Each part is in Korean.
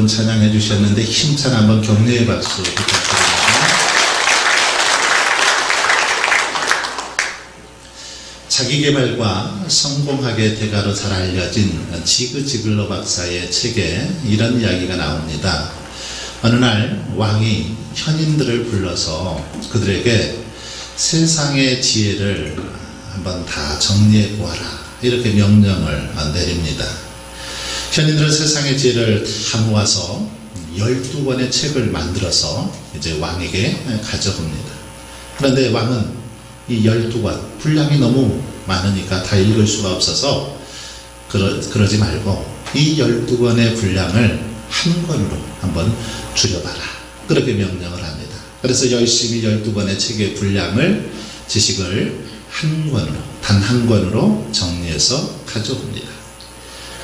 좋은 찬양해 주셨는데 힘찬 한번 격려의 박수 부탁드립니다. 자기계발과 성공학의 대가로 잘 알려진 지그 지글러 박사의 책에 이런 이야기가 나옵니다. 어느 날 왕이 현인들을 불러서 그들에게 세상의 지혜를 한번 다 정리해 보아라, 이렇게 명령을 내립니다. 현인들은 세상의 지혜를 다 모아서 12권의 책을 만들어서 이제 왕에게 가져옵니다. 그런데 왕은 이 12권 분량이 너무 많으니까 다 읽을 수가 없어서 그러지 말고 이 12권의 분량을 한 권으로 한번 줄여봐라, 그렇게 명령을 합니다. 그래서 열심히 12권의 책의 분량을, 지식을 한 권으로, 단 한 권으로 정리해서 가져옵니다.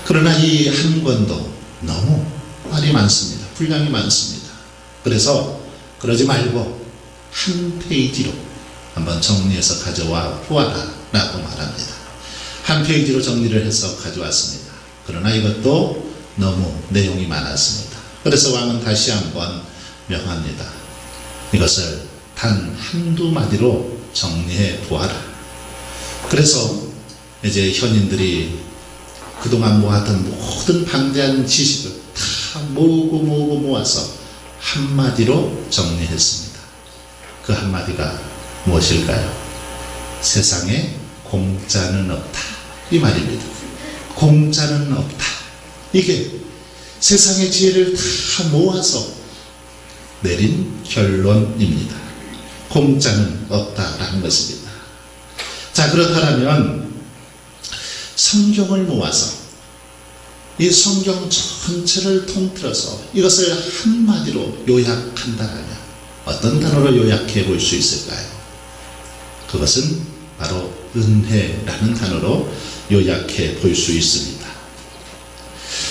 그러나 이 한 권도 너무 말이 많습니다. 분량이 많습니다. 그래서 그러지 말고 한 페이지로 한번 정리해서 가져와 보아라 라고 말합니다. 한 페이지로 정리를 해서 가져왔습니다. 그러나 이것도 너무 내용이 많았습니다. 그래서 왕은 다시 한번 명합니다. 이것을 단 한두 마디로 정리해 보아라. 그래서 이제 현인들이 그동안 모았던 모든 방대한 지식을 다 모으고 모아서 한마디로 정리했습니다. 그 한마디가 무엇일까요? 세상에 공짜는 없다, 이 말입니다. 공짜는 없다. 이게 세상의 지혜를 다 모아서 내린 결론입니다. 공짜는 없다라는 것입니다. 자, 그렇다면 성경을 모아서 이 성경 전체를 통틀어서 이것을 한마디로 요약한다면 어떤 단어로 요약해 볼 수 있을까요? 그것은 바로 은혜라는 단어로 요약해 볼 수 있습니다.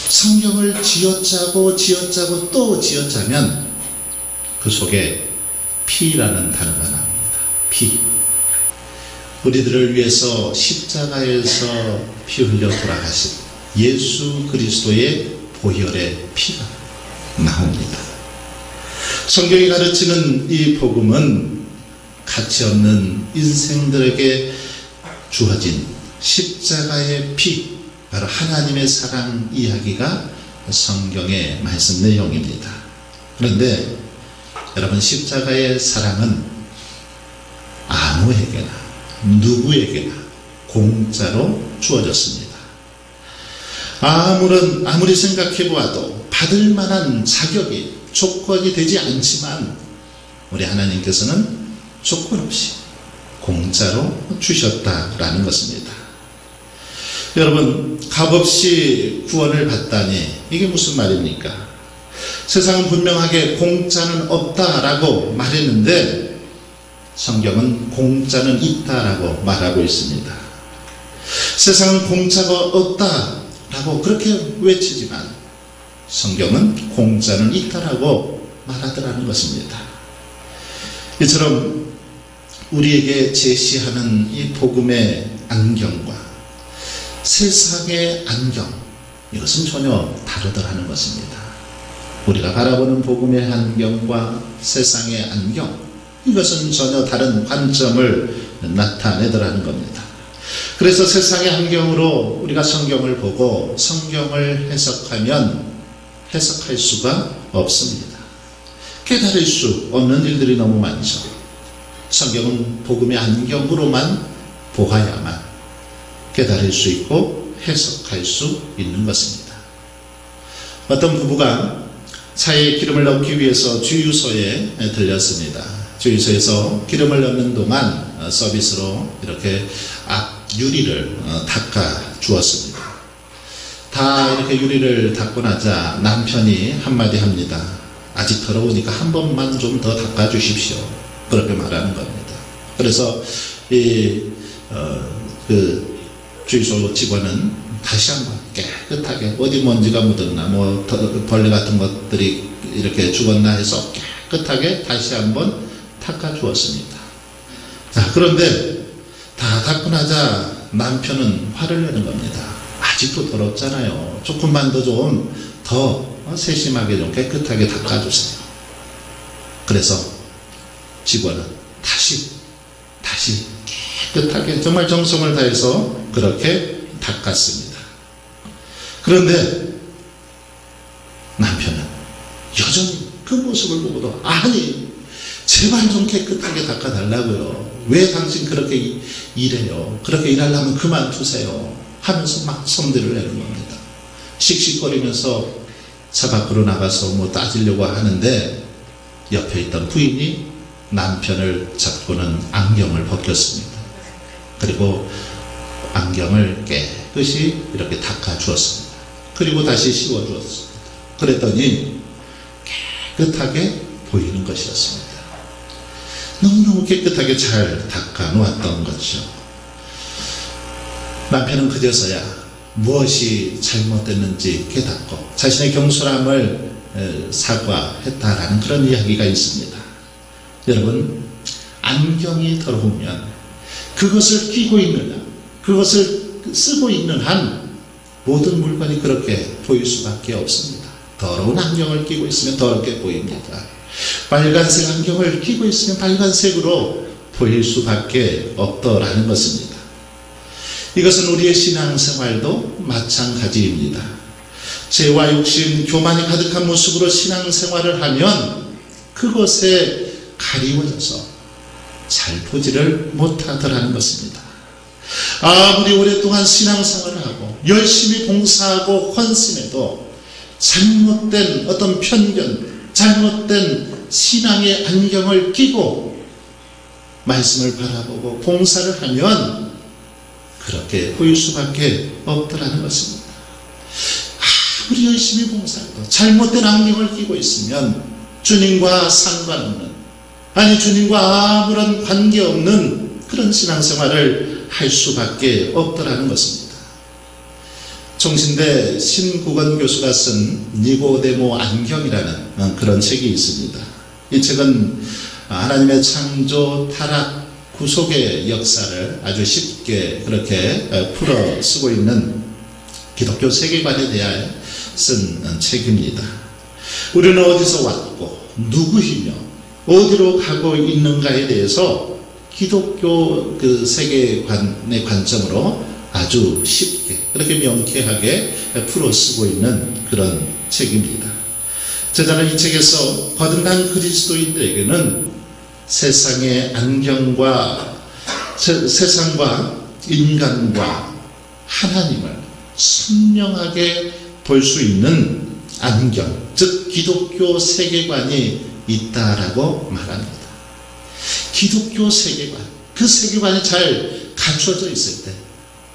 성경을 쥐어짜고 또 쥐어짜면 그 속에 피라는 단어가 나옵니다. 피. 우리들을 위해서 십자가에서 피 흘려 돌아가신 예수 그리스도의 보혈의 피가 나옵니다. 성경이 가르치는 이 복음은 가치없는 인생들에게 주어진 십자가의 피, 바로 하나님의 사랑 이야기가 성경의 말씀 내용입니다. 그런데 여러분, 십자가의 사랑은 아무에게나 누구에게나 공짜로 주어졌습니다. 아무리 생각해 보아도 받을 만한 자격이, 조건이 되지 않지만 우리 하나님께서는 조건 없이 공짜로 주셨다라는 것입니다. 여러분, 값없이 구원을 받다니 이게 무슨 말입니까? 세상은 분명하게 공짜는 없다라고 말했는데 성경은 공짜는 있다라고 말하고 있습니다. 세상은 공짜가 없다라고 그렇게 외치지만 성경은 공짜는 있다라고 말하더라는 것입니다. 이처럼 우리에게 제시하는 이 복음의 안경과 세상의 안경, 이것은 전혀 다르더라는 것입니다. 우리가 바라보는 복음의 안경과 세상의 안경, 이것은 전혀 다른 관점을 나타내더라는 겁니다. 그래서 세상의 안경으로 우리가 성경을 보고 성경을 해석하면 해석할 수가 없습니다. 깨달을 수 없는 일들이 너무 많죠. 성경은 복음의 안경으로만 보아야만 깨달을 수 있고 해석할 수 있는 것입니다. 어떤 부부가 차에 기름을 넣기 위해서 주유소에 들렸습니다. 주유소에서 기름을 넣는 동안 서비스로 이렇게 앞 유리를 닦아 주었습니다. 다 이렇게 유리를 닦고 나자 남편이 한마디 합니다. 아직 더러우니까 한 번만 좀 더 닦아 주십시오. 그렇게 말하는 겁니다. 그래서 그 주유소 직원은 다시 한번 깨끗하게, 어디 먼지가 묻었나, 뭐 벌레 같은 것들이 이렇게 죽었나 해서 깨끗하게 다시 한번 닦아 주었습니다. 자, 그런데 다 닦고 나자 남편은 화를 내는 겁니다. 아직도 더럽잖아요. 조금만 더 좀 더 세심하게 좀 깨끗하게 닦아주세요. 그래서 직원은 다시 깨끗하게 정말 정성을 다해서 그렇게 닦았습니다. 그런데 남편은 여전히 그 모습을 보고도 아니 제발 좀 깨끗하게 닦아달라고요. 왜 당신 그렇게 일해요? 그렇게 일하려면 그만두세요. 하면서 막 성질을 내는 겁니다. 씩씩거리면서 차 밖으로 나가서 뭐 따지려고 하는데 옆에 있던 부인이 남편을 잡고는 안경을 벗겼습니다. 그리고 안경을 깨끗이 이렇게 닦아주었습니다. 그리고 다시 씌워주었습니다. 그랬더니 깨끗하게 보이는 것이었습니다. 너무너무 깨끗하게 잘 닦아 놓았던 거죠. 남편은 그제서야 무엇이 잘못됐는지 깨닫고 자신의 경솔함을 사과했다라는 그런 이야기가 있습니다. 여러분, 안경이 더러우면 그것을 끼고 있느냐, 그것을 쓰고 있는 한 모든 물건이 그렇게 보일 수밖에 없습니다. 더러운 안경을 끼고 있으면 더럽게 보입니다. 빨간색 안경을 끼고 있으면 빨간색으로 보일 수밖에 없더라는 것입니다. 이것은 우리의 신앙생활도 마찬가지입니다. 죄와 욕심, 교만이 가득한 모습으로 신앙생활을 하면 그것에 가리워져서 잘 보지를 못하더라는 것입니다. 아무리 오랫동안 신앙생활을 하고 열심히 봉사하고 헌신해도 잘못된 어떤 편견, 잘못된 신앙의 안경을 끼고 말씀을 바라보고 봉사를 하면 그렇게 보일 수밖에 없더라는 것입니다. 아무리 열심히 봉사해도 잘못된 안경을 끼고 있으면 주님과 상관없는, 아니 주님과 아무런 관계없는 그런 신앙생활을 할 수밖에 없더라는 것입니다. 총신대 신국원 교수가 쓴 니고데모 안경이라는 그런 책이 있습니다. 이 책은 하나님의 창조, 타락, 구속의 역사를 아주 쉽게 그렇게 풀어 쓰고 있는 기독교 세계관에 대하여 쓴 책입니다. 우리는 어디서 왔고 누구이며 어디로 가고 있는가에 대해서 기독교 그 세계관의 관점으로 아주 쉽게 그렇게 명쾌하게 풀어 쓰고 있는 그런 책입니다. 저자는 이 책에서 거듭난 그리스도인들에게는 세상의 안경과 세상과 인간과 하나님을 선명하게 볼 수 있는 안경, 즉 기독교 세계관이 있다라고 말합니다. 기독교 세계관, 그 세계관이 잘 갖춰져 있을 때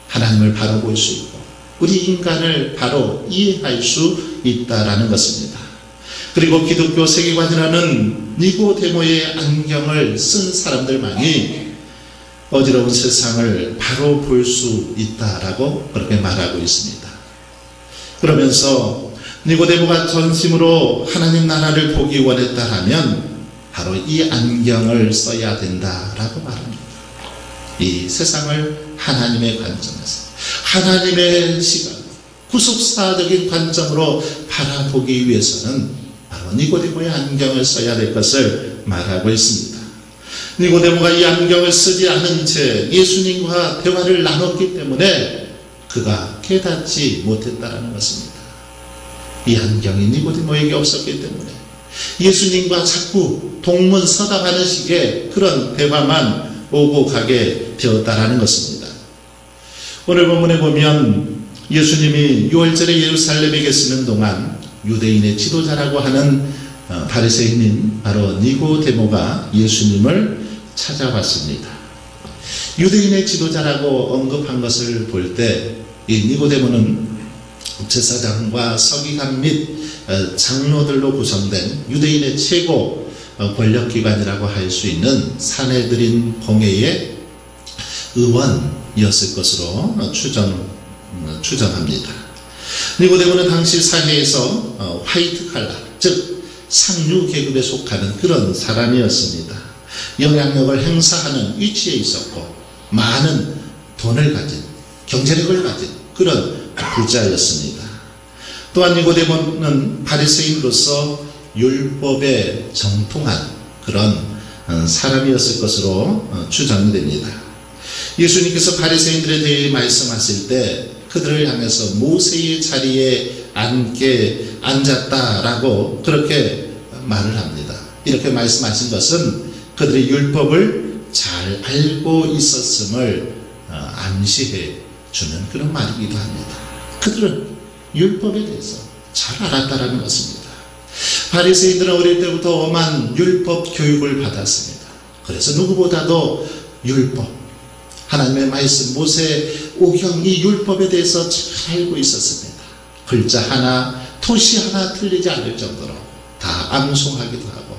하나님을 바로 볼 수 있고 우리 인간을 바로 이해할 수 있다라는 것입니다. 그리고 기독교 세계관이라는 니고데모의 안경을 쓴 사람들만이 어지러운 세상을 바로 볼 수 있다라고 그렇게 말하고 있습니다. 그러면서 니고데모가 전심으로 하나님 나라를 보기 원했다라면 바로 이 안경을 써야 된다라고 말합니다. 이 세상을 하나님의 관점에서, 하나님의 시각, 구속사적인 관점으로 바라보기 위해서는 바로 니고데모의 안경을 써야 될 것을 말하고 있습니다. 니고데모가 이 안경을 쓰지 않은 채 예수님과 대화를 나눴기 때문에 그가 깨닫지 못했다는 것입니다. 이 안경이 니고데모에게 없었기 때문에 예수님과 자꾸 동문서답하는 식의 그런 대화만 오고 가게 되었다라는 것입니다. 오늘 본문에 보면 예수님이 6월절에 예루살렘에 계시는 동안 유대인의 지도자라고 하는 바리새인인 바로 니고데모가 예수님을 찾아왔습니다. 유대인의 지도자라고 언급한 것을 볼 때 이 니고데모는 제사장과 서기관 및 장로들로 구성된 유대인의 최고 권력기관이라고 할 수 있는 사내들인 공회의 의원이었을 것으로 추정합니다. 니고데모는 당시 사회에서 화이트 칼라, 즉 상류 계급에 속하는 그런 사람이었습니다. 영향력을 행사하는 위치에 있었고 많은 돈을 가진, 경제력을 가진 그런 부자였습니다. 또한 니고데모는 바리새인으로서 율법에 정통한 그런 사람이었을 것으로 추정됩니다. 예수님께서 바리새인들에 대해 말씀하실 때 그들을 향해서 모세의 자리에 앉았다라고 그렇게 말을 합니다. 이렇게 말씀하신 것은 그들이 율법을 잘 알고 있었음을 암시해 주는 그런 말이기도 합니다. 그들은 율법에 대해서 잘 알았다라는 것입니다. 바리새인들은 어릴 때부터 엄한 율법 교육을 받았습니다. 그래서 누구보다도 율법, 하나님의 말씀, 모세 오경 이 율법에 대해서 잘 알고 있었습니다. 글자 하나, 토시 하나 틀리지 않을 정도로 다 암송하기도 하고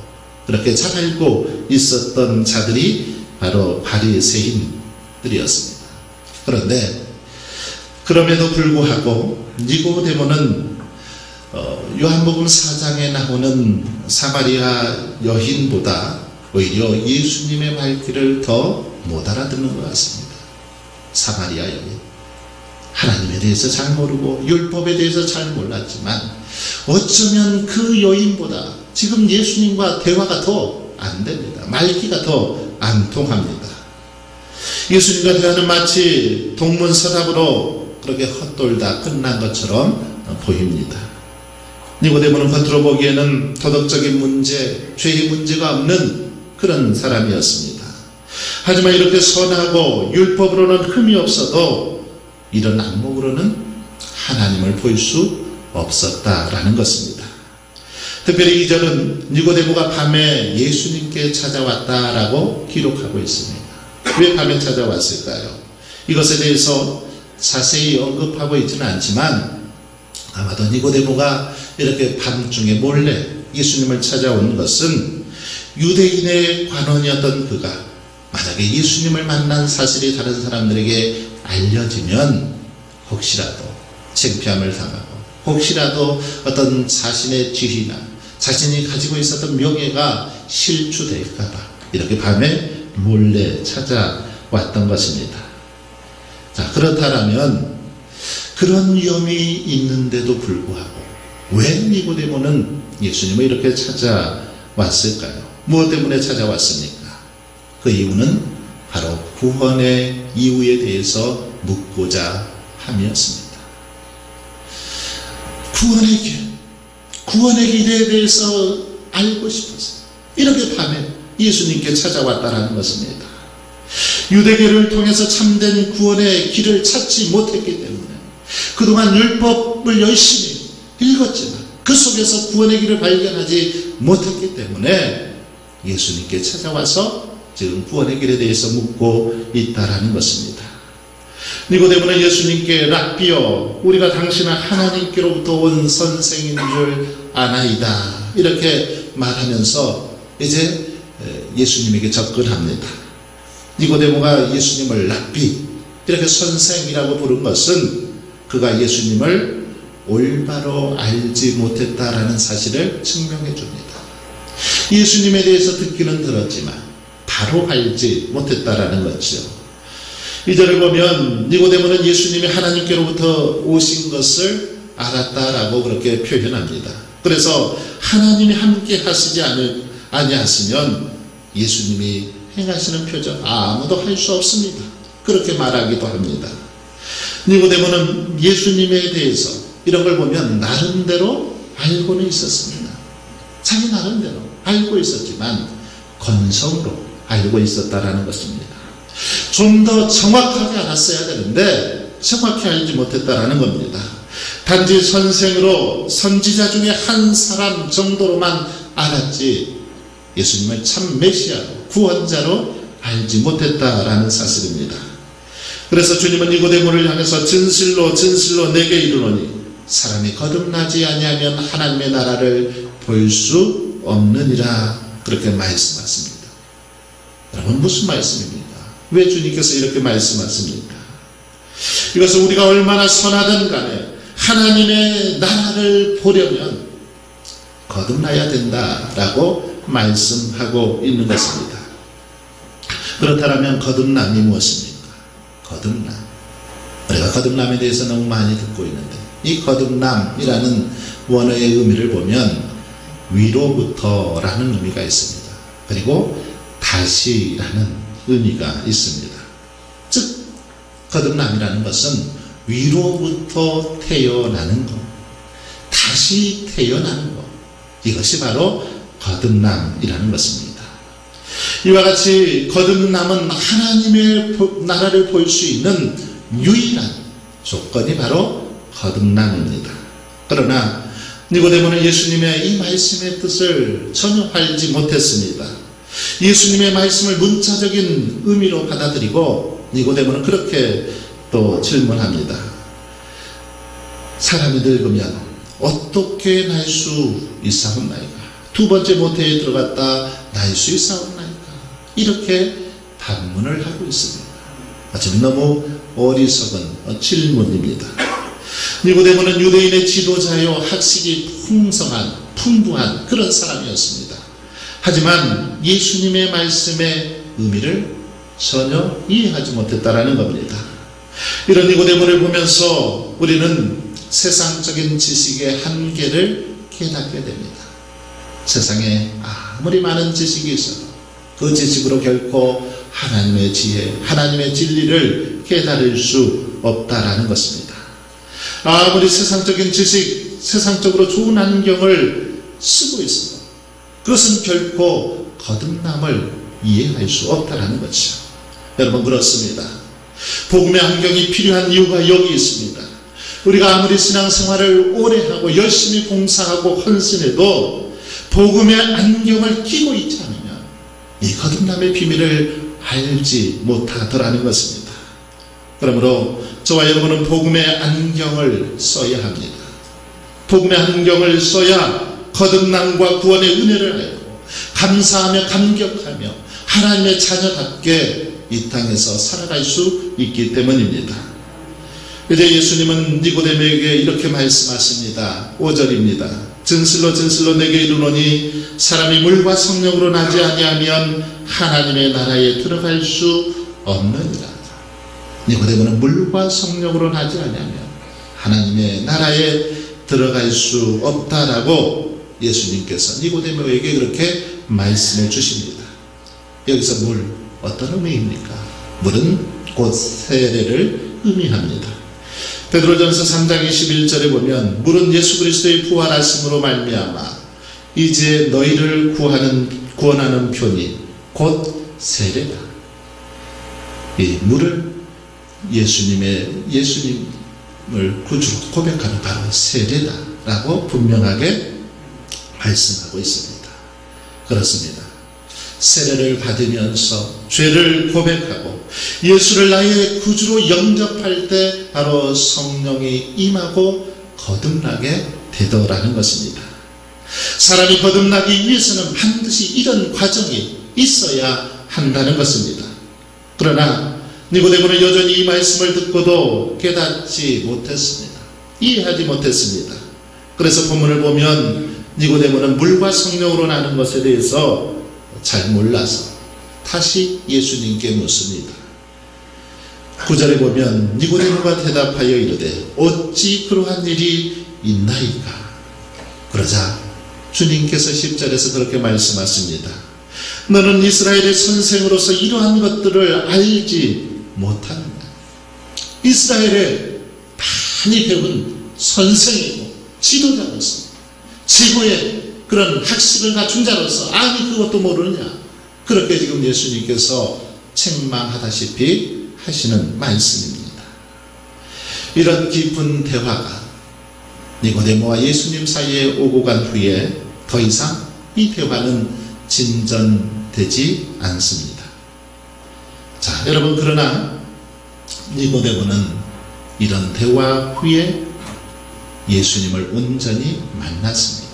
그렇게 잘 알고 있었던 자들이 바로 바리새인들이었습니다. 그런데 그럼에도 불구하고 니고데모는 요한복음 4장에 나오는 사마리아 여인보다 오히려 예수님의 말귀를 더 못 알아듣는 것 같습니다. 사마리아 여인, 하나님에 대해서 잘 모르고 율법에 대해서 잘 몰랐지만 어쩌면 그 여인보다 지금 예수님과 대화가 더 안 됩니다. 말귀가 더 안 통합니다. 예수님과 대화는 마치 동문서답으로 그렇게 헛돌다 끝난 것처럼 보입니다. 니고데모는 겉으로 보기에는 도덕적인 문제, 죄의 문제가 없는 그런 사람이었습니다. 하지만 이렇게 선하고 율법으로는 흠이 없어도 이런 안목으로는 하나님을 볼 수 없었다라는 것입니다. 특별히 2절은 니고데모가 밤에 예수님께 찾아왔다라고 기록하고 있습니다. 왜 밤에 찾아왔을까요? 이것에 대해서 자세히 언급하고 있지는 않지만 아마도 니고데모가 이렇게 밤중에 몰래 예수님을 찾아온 것은 유대인의 관원이었던 그가 만약에 예수님을 만난 사실이 다른 사람들에게 알려지면 혹시라도 창피함을 당하고 혹시라도 어떤 자신의 지위나 자신이 가지고 있었던 명예가 실추될까봐 이렇게 밤에 몰래 찾아왔던 것입니다. 자, 그렇다면 그런 위험이 있는데도 불구하고 왜 니고데모는 예수님을 이렇게 찾아왔을까요? 무엇 때문에 찾아왔습니까? 그 이유는 바로 구원의 이유에 대해서 묻고자 함이었습니다. 구원의 길에 대해서 알고 싶어서 이렇게 밤에 예수님께 찾아왔다라는 것입니다. 유대교를 통해서 참된 구원의 길을 찾지 못했기 때문에 그동안 율법을 열심히 읽었지만 그 속에서 구원의 길을 발견하지 못했기 때문에 예수님께 찾아와서 지금 구원의 길에 대해서 묻고 있다라는 것입니다. 니고데모는 예수님께 랍비여, 우리가 당신은 하나님께로부터 온 선생인 줄 아나이다 이렇게 말하면서 이제 예수님에게 접근합니다. 니고데모가 예수님을 랍비, 이렇게 선생이라고 부른 것은 그가 예수님을 올바로 알지 못했다라는 사실을 증명해 줍니다. 예수님에 대해서 듣기는 들었지만 바로 알지 못했다라는 거죠. 이 절을 보면 니고데모는 예수님이 하나님께로부터 오신 것을 알았다라고 그렇게 표현합니다. 그래서 하나님이 함께 하시지 아니하시면 예수님이 행하시는 표적 아무도 할 수 없습니다. 그렇게 말하기도 합니다. 니고데모는 예수님에 대해서 이런 걸 보면 나름대로 알고는 있었습니다. 자기 나름대로 알고 있었지만 건성으로 알고 있었다라는 것입니다. 좀 더 정확하게 알았어야 되는데 정확히 알지 못했다라는 겁니다. 단지 선생으로 선지자 중에 한 사람 정도로만 알았지 예수님을 참 메시아로 구원자로 알지 못했다라는 사실입니다. 그래서 주님은 니고데모를 향해서 진실로 진실로 내게 이르노니 사람이 거듭나지 아니하면 하나님의 나라를 볼 수 없느니라 그렇게 말씀하십니다. 여러분 무슨 말씀입니까? 왜 주님께서 이렇게 말씀하십니까? 이것은 우리가 얼마나 선하든 간에 하나님의 나라를 보려면 거듭나야 된다라고 말씀하고 있는 것입니다. 그렇다면 거듭남이 무엇입니까? 거듭남. 우리가 거듭남에 대해서 너무 많이 듣고 있는데 이 거듭남이라는 원어의 의미를 보면 위로부터라는 의미가 있습니다. 그리고 다시라는 의미가 있습니다. 즉 거듭남이라는 것은 위로부터 태어나는 것, 다시 태어나는 것, 이것이 바로 거듭남이라는 것입니다. 이와 같이 거듭남은 하나님의 나라를 볼 수 있는 유일한 조건이 바로 거듭남입니다. 그러나 니고데모는 예수님의 이 말씀의 뜻을 전혀 알지 못했습니다. 예수님의 말씀을 문자적인 의미로 받아들이고 니고데모는 그렇게 또 질문합니다. 사람이 늙으면 어떻게 날 수 있사옵나이까? 두 번째 모태에 들어갔다 날 수 있사옵나이까? 이렇게 반문을 하고 있습니다. 좀 너무 어리석은 질문입니다. 니고데모는 유대인의 지도자요, 학식이 풍부한 그런 사람이었습니다. 하지만 예수님의 말씀의 의미를 전혀 이해하지 못했다라는 겁니다. 이런 니고데모를 보면서 우리는 세상적인 지식의 한계를 깨닫게 됩니다. 세상에 아무리 많은 지식이 있어도 그 지식으로 결코 하나님의 지혜, 하나님의 진리를 깨달을 수 없다라는 것입니다. 아무리 세상적인 지식, 세상적으로 좋은 안경을 쓰고 있어도 그것은 결코 거듭남을 이해할 수 없다라는 것이죠. 여러분, 그렇습니다. 복음의 안경이 필요한 이유가 여기 있습니다. 우리가 아무리 신앙생활을 오래 하고 열심히 봉사하고 헌신해도 복음의 안경을 끼고 있지 않으면 이 거듭남의 비밀을 알지 못하더라는 것입니다. 그러므로 저와 여러분은 복음의 안경을 써야 합니다. 복음의 안경을 써야 거듭남과 구원의 은혜를 알고 감사하며 감격하며 하나님의 자녀답게 이 땅에서 살아갈 수 있기 때문입니다. 이제 예수님은 니고데모에게 이렇게 말씀하십니다. 5절입니다. 진실로 진실로 내게 이르노니 사람이 물과 성령으로 나지 아니하면 하나님의 나라에 들어갈 수 없느니라. 니고데모는 물과 성령으로 나지 아니하면 하나님의 나라에 들어갈 수 없다라고 예수님께서 니고데모에게 그렇게 말씀해 주십니다. 여기서 물, 어떤 의미입니까? 물은 곧 세례를 의미합니다. 베드로전서 3장 21절에 보면 물은 예수 그리스도의 부활하심으로 말미암아 이제 너희를 구원하는 표니 곧 세례다. 이 물을 예수님을 구주로 고백하는 바로 세례다라고 분명하게 말씀하고 있습니다. 그렇습니다. 세례를 받으면서 죄를 고백하고 예수를 나의 구주로 영접할 때 바로 성령이 임하고 거듭나게 되더라는 것입니다. 사람이 거듭나기 위해서는 반드시 이런 과정이 있어야 한다는 것입니다. 그러나 니고데모는 여전히 이 말씀을 듣고도 깨닫지 못했습니다. 이해하지 못했습니다. 그래서 본문을 보면 니고데모는 물과 성령으로 나는 것에 대해서 잘 몰라서 다시 예수님께 묻습니다. 9절에 보면 니고데모가 대답하여 이르되 어찌 그러한 일이 있나이까? 그러자 주님께서 10절에서 그렇게 말씀하십니다. 너는 이스라엘의 선생으로서 이러한 것들을 알지 못하느냐? 이스라엘의 많이 배운 선생이고 지도자로서 지구의 그런 학식을 갖춘 자로서 아니 그것도 모르느냐? 그렇게 지금 예수님께서 책망하다시피 하시는 말씀입니다. 이런 깊은 대화가 니고데모와 예수님 사이에 오고 간 후에 더 이상 이 대화는 진전되지 않습니다. 자, 여러분, 그러나 니고데모는 이런 대화 후에 예수님을 온전히 만났습니다.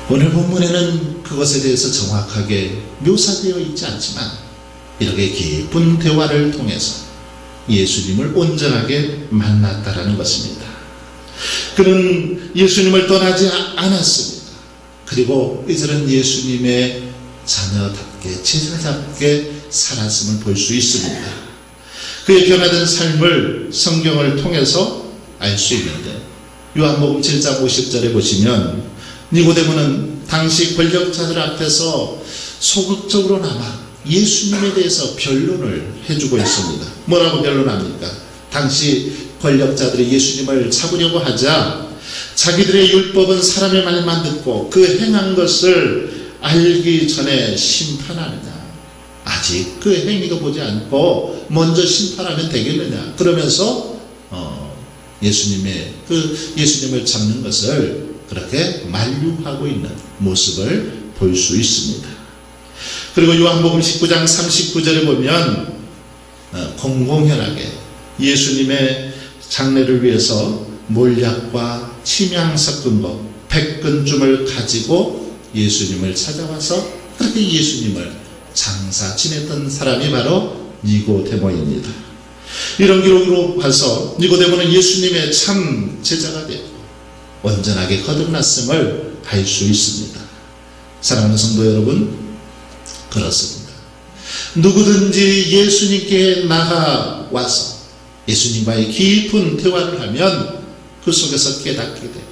오늘 본문에는 그것에 대해서 정확하게 묘사되어 있지 않지만 이렇게 깊은 대화를 통해서 예수님을 온전하게 만났다라는 것입니다. 그는 예수님을 떠나지 않았습니다. 그리고 이들은 예수님의 자녀답게 제자답게 살았음을 볼 수 있습니다. 그의 변화된 삶을 성경을 통해서 알 수 있는데, 요한복음 7장 50절에 보시면 니고데모는 당시 권력자들 앞에서 소극적으로나마 예수님에 대해서 변론을 해주고 있습니다. 뭐라고 변론합니까? 당시 권력자들이 예수님을 잡으려고 하자 자기들의 율법은 사람의 말만 듣고 그 행한 것을 알기 전에 심판하느냐, 아직 그 행위도 보지 않고 먼저 심판하면 되겠느냐, 그러면서 예수님을 잡는 것을 그렇게 만류하고 있는 모습을 볼 수 있습니다. 그리고 요한복음 19장 39절에 보면 공공연하게 예수님의 장례를 위해서 몰약과 침향 섞은 것 100근쯤을 가지고 예수님을 찾아와서 그렇게 예수님을 장사 지냈던 사람이 바로 니고데모입니다. 이런 기록으로 봐서 니고데모는 예수님의 참 제자가 되고 온전하게 거듭났음을 알 수 있습니다. 사랑하는 성도 여러분, 그렇습니다. 누구든지 예수님께 나가와서 예수님과의 깊은 대화를 하면 그 속에서 깨닫게 되고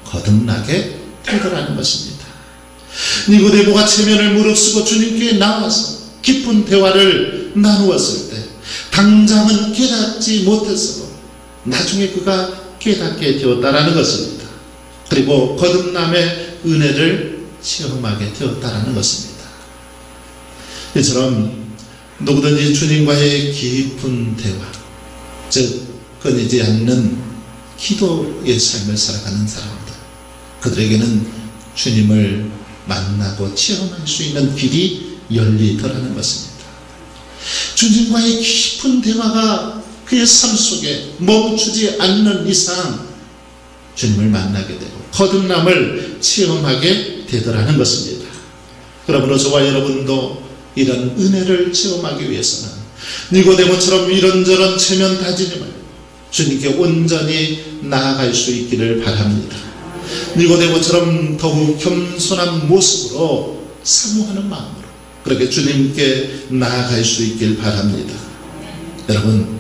거듭나게 되더라는 것입니다. 니고데모가 체면을 무릅쓰고 주님께 나와서 깊은 대화를 나누었을 때 당장은 깨닫지 못했어도 나중에 그가 깨닫게 되었다라는 것입니다. 그리고 거듭남의 은혜를 체험하게 되었다라는 것입니다. 이처럼 누구든지 주님과의 깊은 대화, 즉 끊이지 않는 기도의 삶을 살아가는 사람들, 그들에게는 주님을 만나고 체험할 수 있는 길이 열리더라는 것입니다. 주님과의 깊은 대화가 그의 삶 속에 멈추지 않는 이상 주님을 만나게 되고 거듭남을 체험하게 되더라는 것입니다. 그러므로 저와 여러분도 이런 은혜를 체험하기 위해서는 니고데모처럼 이런저런 체면 다짐을 주님께 온전히 나아갈 수 있기를 바랍니다. 니고데모처럼 더욱 겸손한 모습으로 사모하는 마음으로 그렇게 주님께 나아갈 수 있길 바랍니다. 여러분,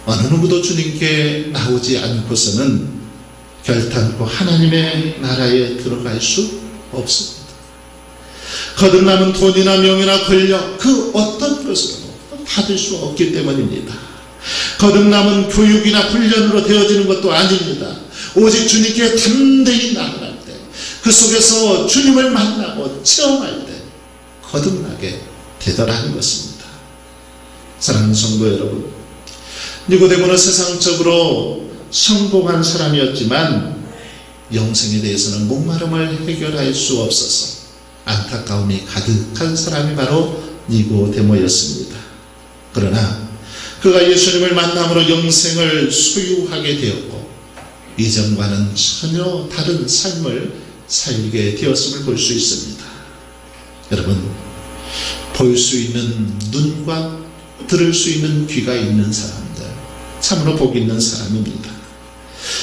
어느 누구도 주님께 나오지 않고서는 결단코 하나님의 나라에 들어갈 수 없습니다. 거듭남은 돈이나 명예나 권력 그 어떤 것으로 받을 수 없기 때문입니다. 거듭남은 교육이나 훈련으로 되어지는 것도 아닙니다. 오직 주님께 담대히 나아갈 때, 그 속에서 주님을 만나고 체험할 때 거듭나게 되더라는 것입니다. 사랑하는 성도 여러분, 니고데모는 세상적으로 성공한 사람이었지만 영생에 대해서는 목마름을 해결할 수 없어서 안타까움이 가득한 사람이 바로 니고데모였습니다. 그러나 그가 예수님을 만남으로 영생을 소유하게 되었고 이전과는 전혀 다른 삶을 살게 되었음을 볼 수 있습니다. 여러분, 볼 수 있는 눈과 들을 수 있는 귀가 있는 사람들, 참으로 복 있는 사람입니다.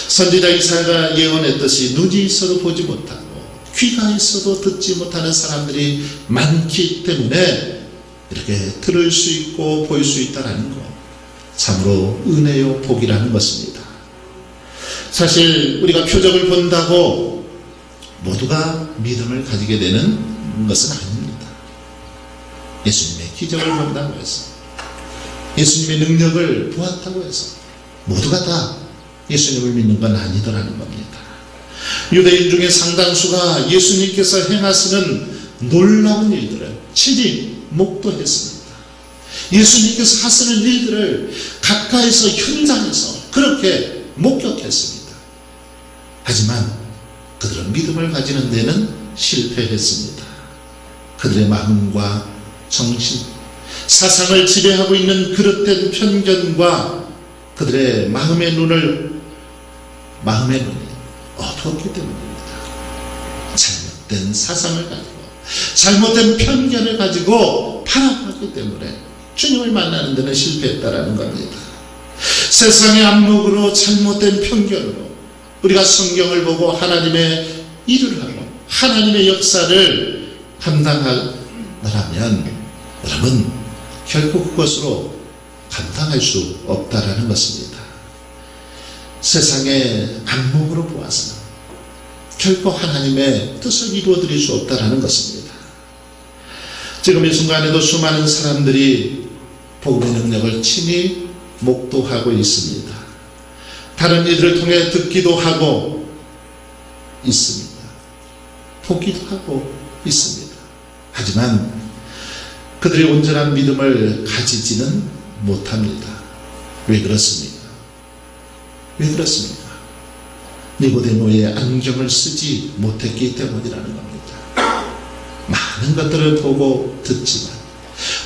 선지자 이사야가 예언했듯이 눈이 있어도 보지 못하고 귀가 있어도 듣지 못하는 사람들이 많기 때문에 이렇게 들을 수 있고 볼 수 있다는 것, 참으로 은혜요 복이라는 것입니다. 사실 우리가 표적을 본다고 모두가 믿음을 가지게 되는 것은 아닙니다. 예수님의 기적을 본다고 해서, 예수님의 능력을 보았다고 해서 모두가 다 예수님을 믿는 건 아니더라는 겁니다. 유대인 중에 상당수가 예수님께서 행하시는 놀라운 일들을 친히 목도했습니다. 예수님께서 하시는 일들을 가까이서 현장에서 그렇게 목격했습니다. 하지만 그들은 믿음을 가지는 데는 실패했습니다. 그들의 마음과 정신, 사상을 지배하고 있는 그릇된 편견과 그들의 마음의 눈이 어두웠기 때문입니다. 잘못된 사상을 가지고 잘못된 편견을 가지고 파악하기 때문에 주님을 만나는 데는 실패했다라는 겁니다. 세상의 안목으로 잘못된 편견으로 우리가 성경을 보고 하나님의 일을 하고 하나님의 역사를 감당하라면 여러분, 결코 그것으로 감당할 수 없다라는 것입니다. 세상의 안목으로 보아서는 결코 하나님의 뜻을 이루어드릴 수 없다라는 것입니다. 지금 이 순간에도 수많은 사람들이 복음의 능력을 친히 목도하고 있습니다. 다른 이들을 통해 듣기도 하고 있습니다. 보기도 하고 있습니다. 하지만 그들이 온전한 믿음을 가지지는 못합니다. 왜 그렇습니까? 왜 그렇습니까? 니고데모의 안경을 쓰지 못했기 때문이라는 겁니다. 많은 것들을 보고 듣지만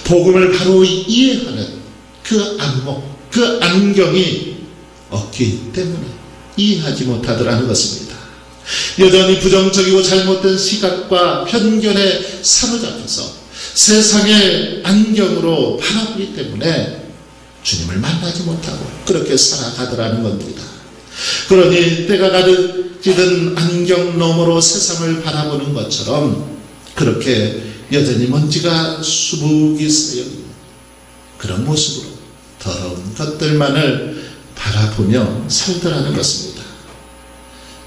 복음을 바로 이해하는 그 안목, 그 안경이 없기 때문에 이해하지 못하더라는 것입니다. 여전히 부정적이고 잘못된 시각과 편견에 사로잡혀서 세상의 안경으로 바라보기 때문에 주님을 만나지 못하고 그렇게 살아가더라는 겁니다. 그러니 때가 가득 찌든 안경 너머로 세상을 바라보는 것처럼 그렇게 여전히 먼지가 수북이 쌓여있는 그런 모습으로 더러운 것들만을 바라보며 살더라는 것입니다.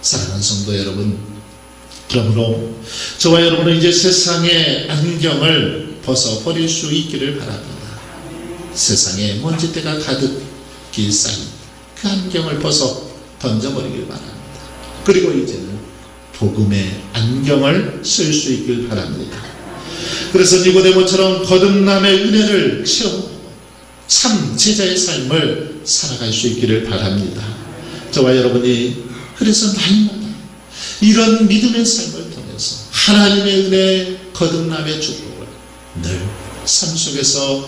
사랑하는 성도 여러분, 그러므로 저와 여러분은 이제 세상의 안경을 벗어버릴 수 있기를 바랍니다. 세상에 먼지때가 가득히 쌓인 그 안경을 벗어 던져버리길 바랍니다. 그리고 이제는 복음의 안경을 쓸 수 있길 바랍니다. 그래서 니고데모처럼 거듭남의 은혜를 체험하고 참 제자의 삶을 살아갈 수 있기를 바랍니다. 저와 여러분이 그래서 날마다 이런 믿음의 삶을 통해서 하나님의 은혜, 거듭남의 축복을 늘 삶 속에서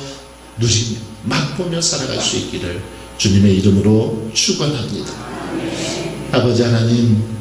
누리며 맛보며 살아갈 수 있기를 주님의 이름으로 축원합니다. 아버지 하나님,